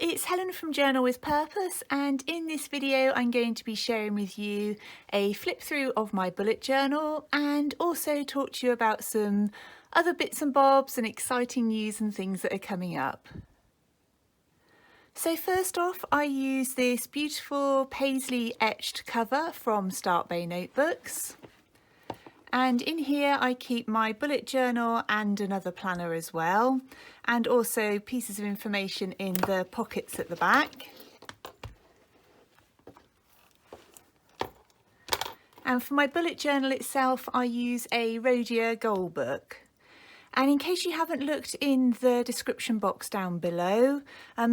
it's Helen from Journal with Purpose, and in this video I'm going to be sharing with you a flip through of my bullet journal and also talk to you about some other bits and bobs and exciting news and things that are coming up. So first off, I use this beautiful paisley etched cover from Start Bay Notebooks. And in here I keep my bullet journal and another planner as well, and also pieces of information in the pockets at the back. And for my bullet journal itself, I use a Rhodia Goal book. And in case you haven't looked in the description box down below,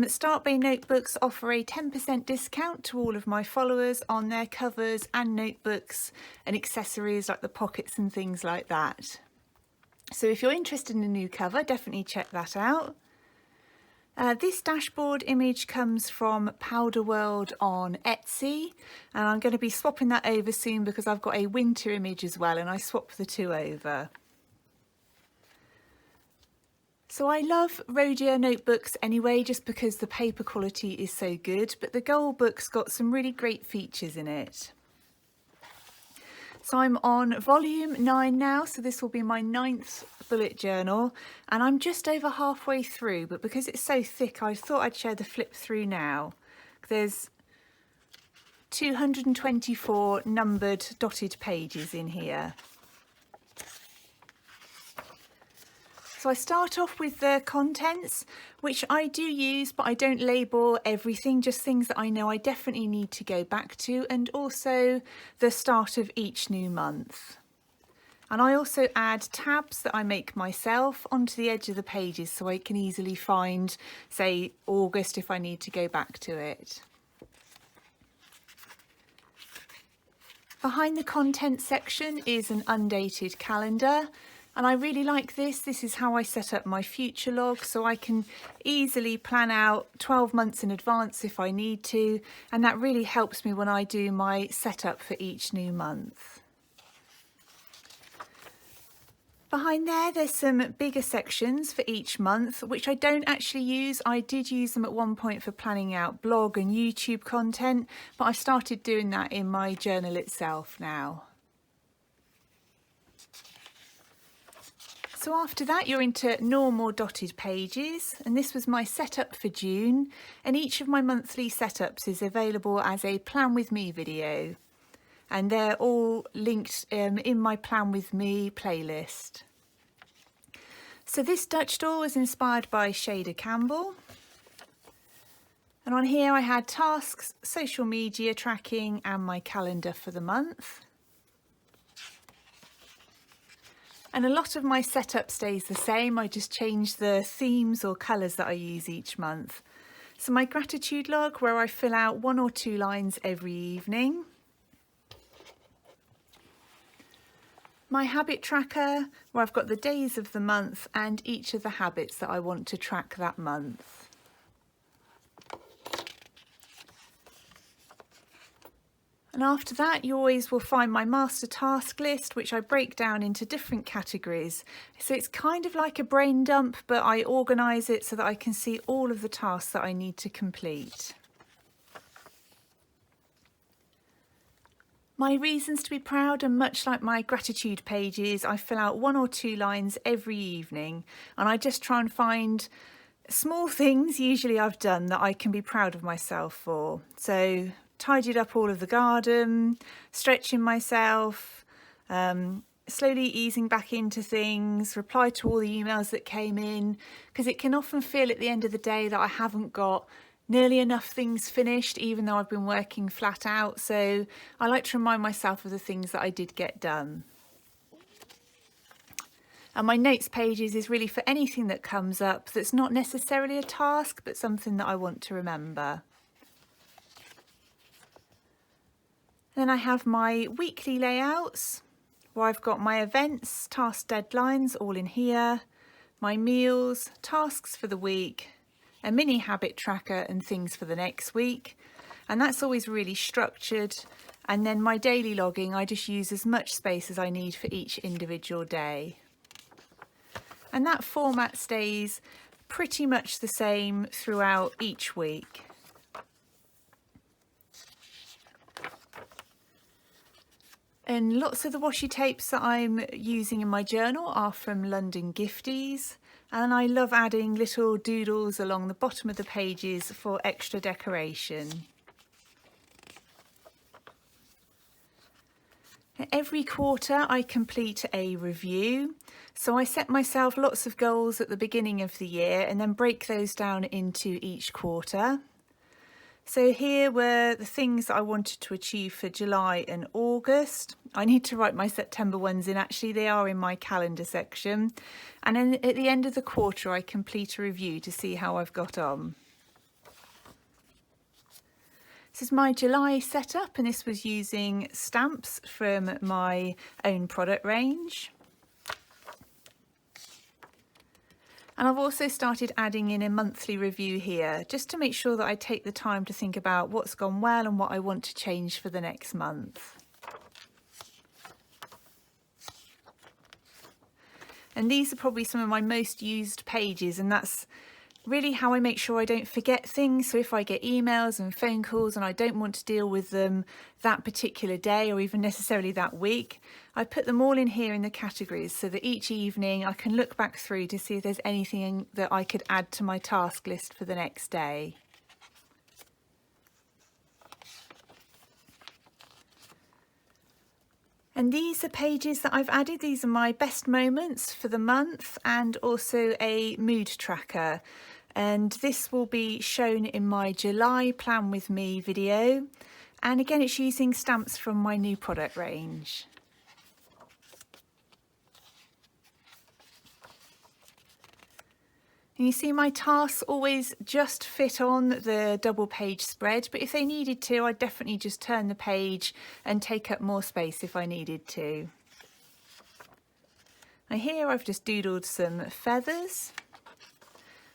Start Bay Notebooks offer a 10% discount to all of my followers on their covers and notebooks and accessories like the pockets and things like that. So if you're interested in a new cover, definitely check that out. This dashboard image comes from Powder World on Etsy, and I'm going to be swapping that over soon because I've got a winter image as well, and I swap the two over. So I love Rhodia notebooks anyway, just because the paper quality is so good, but the Goal book's got some really great features in it. So I'm on volume 9 now, so this will be my 9th bullet journal, and I'm just over halfway through, but because it's so thick I thought I'd share the flip through now. There's 224 numbered dotted pages in here. So I start off with the contents, which I do use, but I don't label everything, just things that I know I definitely need to go back to, and also the start of each new month. And I also add tabs that I make myself onto the edge of the pages so I can easily find, say, August if I need to go back to it. Behind the content section is an undated calendar. And I really like this. This is how I set up my future log, so I can easily plan out 12 months in advance if I need to, and that really helps me when I do my setup for each new month. Behind there's some bigger sections for each month, which I don't actually use. I did use them at one point for planning out blog and YouTube content, but I started doing that in my journal itself now. So after that you're into normal dotted pages, and this was my setup for June, and each of my monthly setups is available as a Plan With Me video, and they're all linked in my Plan With Me playlist. So this Dutch doll was inspired by Shader Campbell, and on here I had tasks, social media tracking and my calendar for the month. And a lot of my setup stays the same, I just change the themes or colours that I use each month. So my gratitude log, where I fill out 1 or 2 lines every evening. My habit tracker, where I've got the days of the month and each of the habits that I want to track that month. And after that you always will find my master task list, which I break down into different categories. So it's kind of like a brain dump, but I organise it so that I can see all of the tasks that I need to complete. My reasons to be proud, and much like my gratitude pages, I fill out 1 or 2 lines every evening, and I just try and find small things, usually I've done, that I can be proud of myself for. So tidied up all of the garden, stretching myself, slowly easing back into things, replied to all the emails that came in, because it can often feel at the end of the day that I haven't got nearly enough things finished, even though I've been working flat out. So I like to remind myself of the things that I did get done. And my notes pages is really for anything that comes up that's not necessarily a task, but something that I want to remember. Then I have my weekly layouts, where I've got my events, task deadlines all in here, my meals, tasks for the week, a mini habit tracker and things for the next week. And that's always really structured. And then my daily logging, I just use as much space as I need for each individual day. And that format stays pretty much the same throughout each week. And lots of the washi tapes that I'm using in my journal are from London Gifties, and I love adding little doodles along the bottom of the pages for extra decoration. Every quarter I complete a review, so I set myself lots of goals at the beginning of the year and then break those down into each quarter. So here were the things that I wanted to achieve for July and August. I need to write my September ones in, actually they are in my calendar section. And then at the end of the quarter I complete a review to see how I've got on. This is my July setup, and this was using stamps from my own product range. And I've also started adding in a monthly review here, just to make sure that I take the time to think about what's gone well and what I want to change for the next month. And these are probably some of my most used pages, and that's really how I make sure I don't forget things. So if I get emails and phone calls and I don't want to deal with them that particular day or even necessarily that week, I put them all in here in the categories so that each evening I can look back through to see if there's anything that I could add to my task list for the next day. And these are pages that I've added. These are my best moments for the month and also a mood tracker. And this will be shown in my July Plan With Me video. And again, it's using stamps from my new product range. And you see my tasks always just fit on the double page spread, but if they needed to, I'd definitely just turn the page and take up more space if I needed to. Now here I've just doodled some feathers,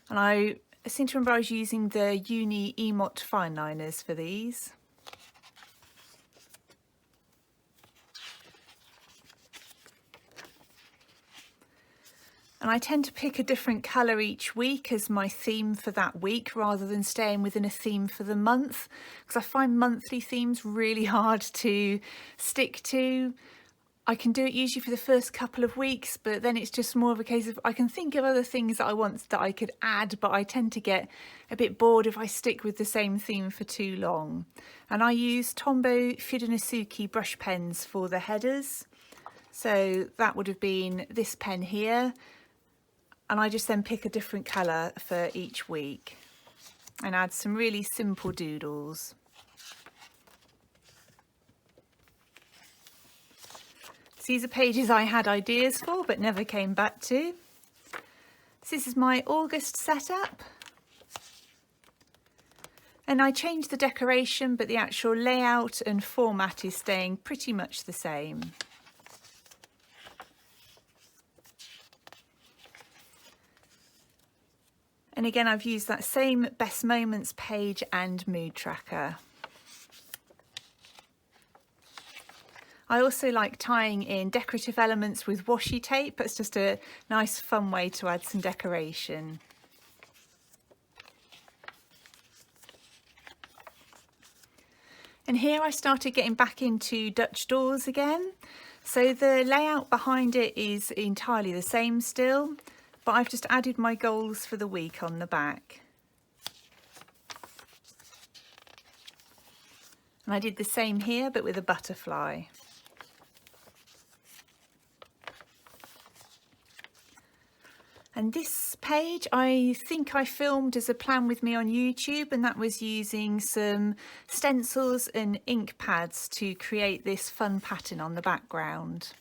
and I seem to remember I was using the Uni Emot fine liners for these. And I tend to pick a different colour each week as my theme for that week rather than staying within a theme for the month, because I find monthly themes really hard to stick to. I can do it usually for the first couple of weeks, but then it's just more of a case of I can think of other things that I want that I could add, but I tend to get a bit bored if I stick with the same theme for too long. And I use Tombow Fudenosuke brush pens for the headers. So that would have been this pen here. And I just then pick a different colour for each week and add some really simple doodles. So these are pages I had ideas for but never came back to. So this is my August setup. And I changed the decoration, but the actual layout and format is staying pretty much the same. And again, I've used that same best moments page and mood tracker. I also like tying in decorative elements with washi tape. It's just a nice fun way to add some decoration. And here I started getting back into Dutch doors again. So the layout behind it is entirely the same still, but I've just added my goals for the week on the back. And I did the same here, but with a butterfly. And this page I think I filmed as a plan with me on YouTube, and that was using some stencils and ink pads to create this fun pattern on the background.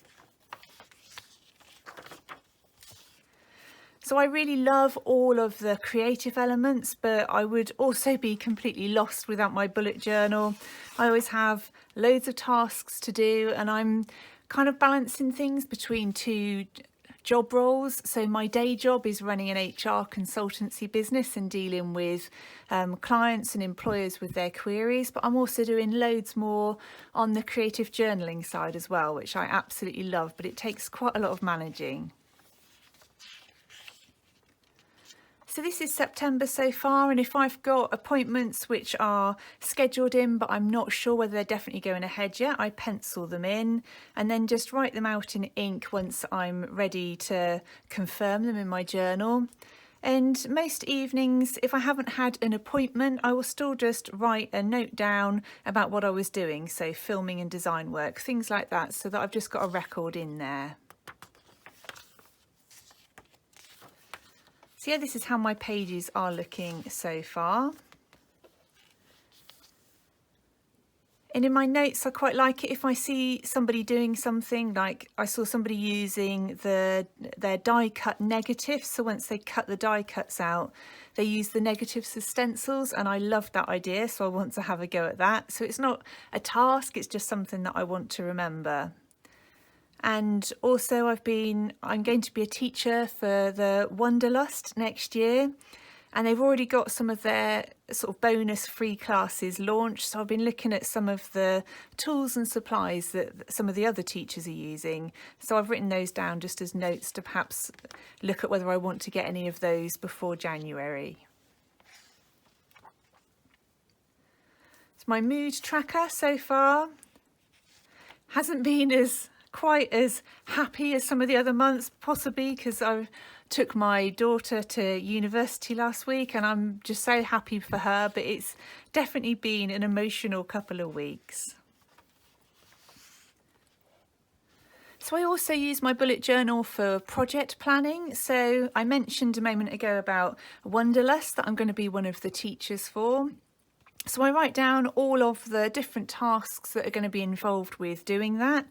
So I really love all of the creative elements, but I would also be completely lost without my bullet journal. I always have loads of tasks to do, and I'm kind of balancing things between two job roles. So my day job is running an HR consultancy business and dealing with clients and employers with their queries, but I'm also doing loads more on the creative journaling side as well, which I absolutely love, but it takes quite a lot of managing. So this is September so far, and if I've got appointments which are scheduled in but I'm not sure whether they're definitely going ahead yet, I pencil them in and then just write them out in ink once I'm ready to confirm them in my journal. And most evenings, if I haven't had an appointment, I will still just write a note down about what I was doing, so filming and design work, things like that, so that I've just got a record in there. So yeah, this is how my pages are looking so far. And in my notes, I quite like it if I see somebody doing something, like I saw somebody using their die cut negatives. So once they cut the die cuts out, they use the negatives as stencils, and I love that idea. So I want to have a go at that. So it's not a task, it's just something that I want to remember. And also I'm going to be a teacher for the Wanderlust next year, and they've already got some of their sort of bonus free classes launched. So I've been looking at some of the tools and supplies that some of the other teachers are using. So I've written those down just as notes to perhaps look at whether I want to get any of those before January. So my mood tracker so far hasn't been quite as happy as some of the other months, possibly because I took my daughter to university last week and I'm just so happy for her, but it's definitely been an emotional couple of weeks. So I also use my bullet journal for project planning. So I mentioned a moment ago about Wanderlust that I'm going to be one of the teachers for. So I write down all of the different tasks that are going to be involved with doing that,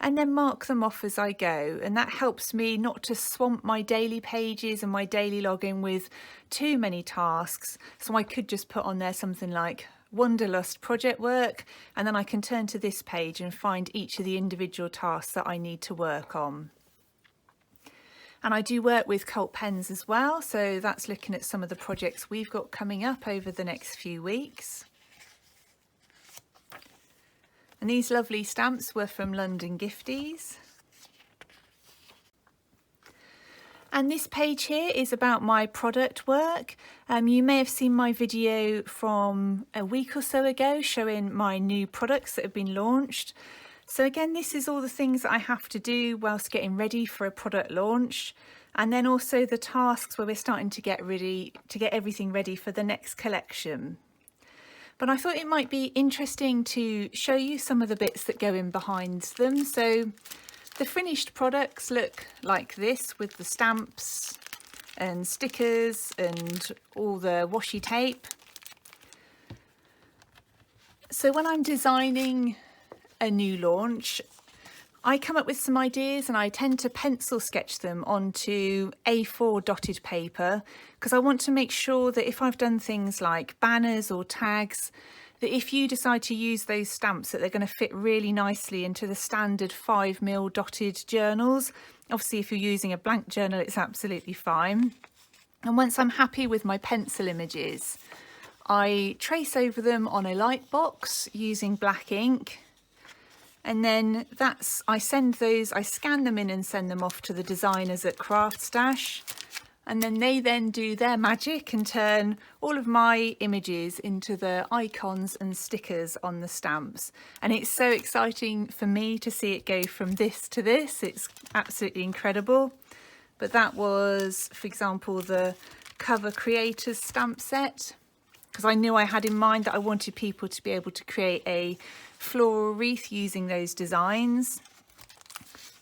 and then mark them off as I go, and that helps me not to swamp my daily pages and my daily login with too many tasks. So I could just put on there something like Wanderlust project work, and then I can turn to this page and find each of the individual tasks that I need to work on. And I do work with Cult Pens as well, so that's looking at some of the projects we've got coming up over the next few weeks. And these lovely stamps were from London Gifties. And this page here is about my product work. You may have seen my video from a week or so ago showing my new products that have been launched. So again, this is all the things that I have to do whilst getting ready for a product launch. And then also the tasks where we're starting to get everything ready for the next collection. But I thought it might be interesting to show you some of the bits that go in behind them. So the finished products look like this with the stamps and stickers and all the washi tape. So when I'm designing a new launch, I come up with some ideas and I tend to pencil sketch them onto A4 dotted paper, because I want to make sure that if I've done things like banners or tags, that if you decide to use those stamps, that they're going to fit really nicely into the standard 5mm dotted journals. Obviously, if you're using a blank journal, it's absolutely fine. And once I'm happy with my pencil images, I trace over them on a light box using black ink. And then I scan them in and send them off to the designers at Craft Stash. And then they then do their magic and turn all of my images into the icons and stickers on the stamps. And it's so exciting for me to see it go from this to this. It's absolutely incredible. But that was, for example, the Cover Creators stamp set, because I knew I had in mind that I wanted people to be able to create a floral wreath using those designs.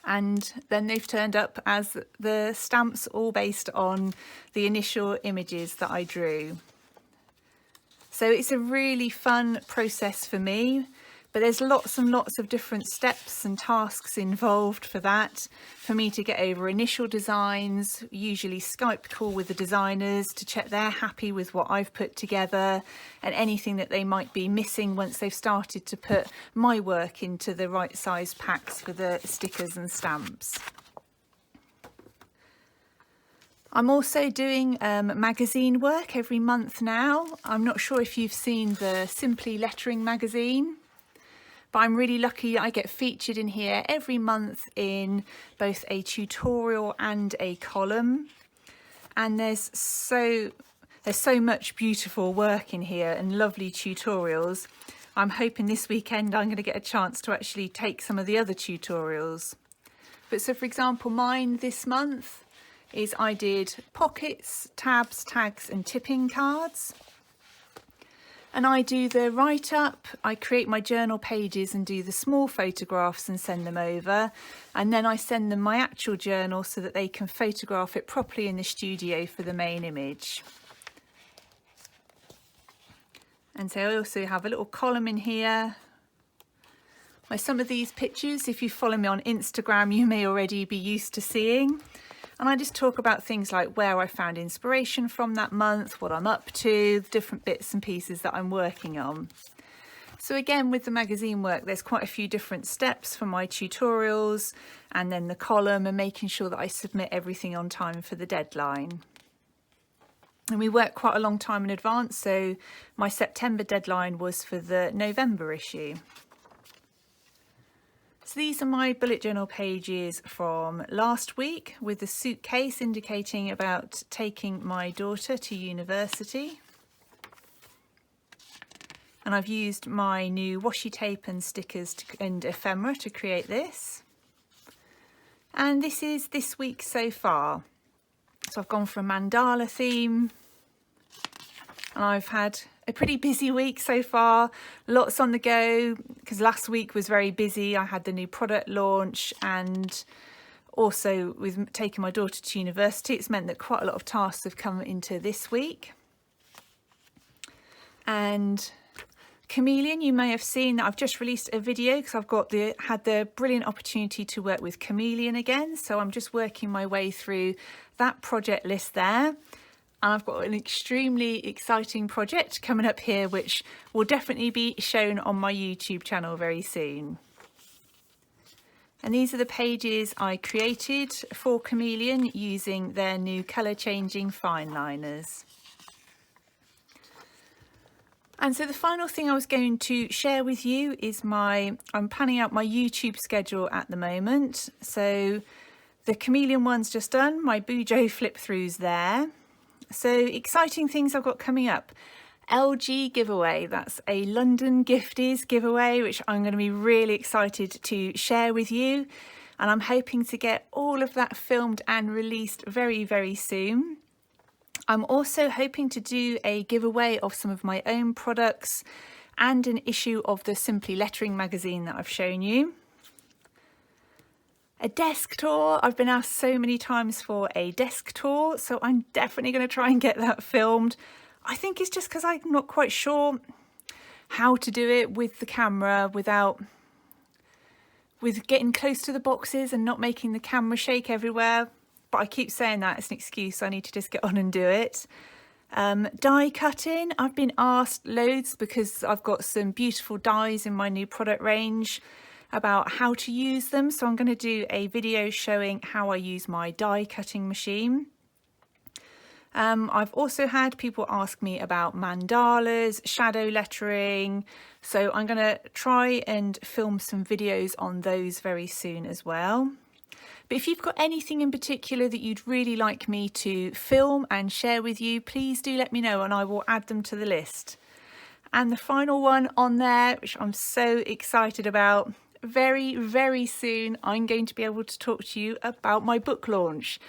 And then they've turned up as the stamps, all based on the initial images that I drew. So it's a really fun process for me, but there's lots and lots of different steps and tasks involved for that, for me to get over initial designs, usually Skype call with the designers to check they're happy with what I've put together, and anything that they might be missing once they've started to put my work into the right size packs for the stickers and stamps. I'm also doing magazine work every month now. I'm not sure if you've seen the Simply Lettering magazine, but I'm really lucky that I get featured in here every month in both a tutorial and a column. and there's so much beautiful work in here and lovely tutorials. I'm hoping this weekend I'm going to get a chance to actually take some of the other tutorials. But so for example, mine this month is I did pockets, tabs, tags and tipping cards. And I do the write-up, I create my journal pages and do the small photographs and send them over. And then I send them my actual journal so that they can photograph it properly in the studio for the main image. And so I also have a little column in here. Where some of these pictures, if you follow me on Instagram, you may already be used to seeing. And I just talk about things like where I found inspiration from that month, what I'm up to, the different bits and pieces that I'm working on. So again, with the magazine work, there's quite a few different steps for my tutorials, and then the column and making sure that I submit everything on time for the deadline. And we work quite a long time in advance, so my September deadline was for the November issue. So these are my bullet journal pages from last week, with the suitcase indicating about taking my daughter to university. And I've used my new washi tape and stickers and ephemera to create this. And this is this week so far. So I've gone for a mandala theme, and I've had a pretty busy week so far, lots on the go, because last week was very busy. I had the new product launch, and also with taking my daughter to university, it's meant that quite a lot of tasks have come into this week. And Chameleon, you may have seen that I've just released a video because I've had the brilliant opportunity to work with Chameleon again. So I'm just working my way through that project list there. And I've got an extremely exciting project coming up here, which will definitely be shown on my YouTube channel very soon. And these are the pages I created for Chameleon using their new colour changing fine liners. And so the final thing I was going to share with you is I'm planning out my YouTube schedule at the moment. So the Chameleon one's just done, my bujo flip throughs there. So exciting things I've got coming up. LG giveaway, that's a London Gifties giveaway, which I'm going to be really excited to share with you. And I'm hoping to get all of that filmed and released very, very soon. I'm also hoping to do a giveaway of some of my own products and an issue of the Simply Lettering magazine that I've shown you. A desk tour, I've been asked so many times for a desk tour, so I'm definitely going to try and get that filmed. I think it's just because I'm not quite sure how to do it with the camera with getting close to the boxes and not making the camera shake everywhere. But I keep saying that it's an excuse, so I need to just get on and do it. Die cutting, I've been asked loads because I've got some beautiful dies in my new product range about how to use them. So I'm going to do a video showing how I use my die cutting machine. I've also had people ask me about mandalas, shadow lettering. So I'm going to try and film some videos on those very soon as well. But if you've got anything in particular that you'd really like me to film and share with you, please do let me know and I will add them to the list. And the final one on there, which I'm so excited about, very, very soon I'm going to be able to talk to you about my book launch.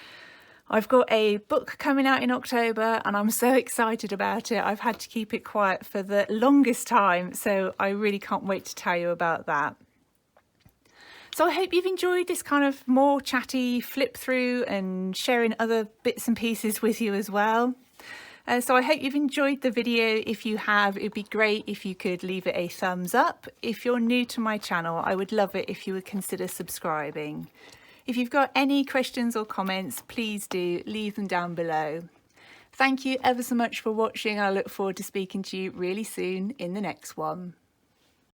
I've got a book coming out in October and I'm so excited about it. I've had to keep it quiet for the longest time, so I really can't wait to tell you about that. So I hope you've enjoyed this kind of more chatty flip through and sharing other bits and pieces with you as well. So I hope you've enjoyed the video. If you have, it'd be great if you could leave it a thumbs up. If you're new to my channel, I would love it if you would consider subscribing. If you've got any questions or comments, please do leave them down below. Thank you ever so much for watching. I look forward to speaking to you really soon in the next one.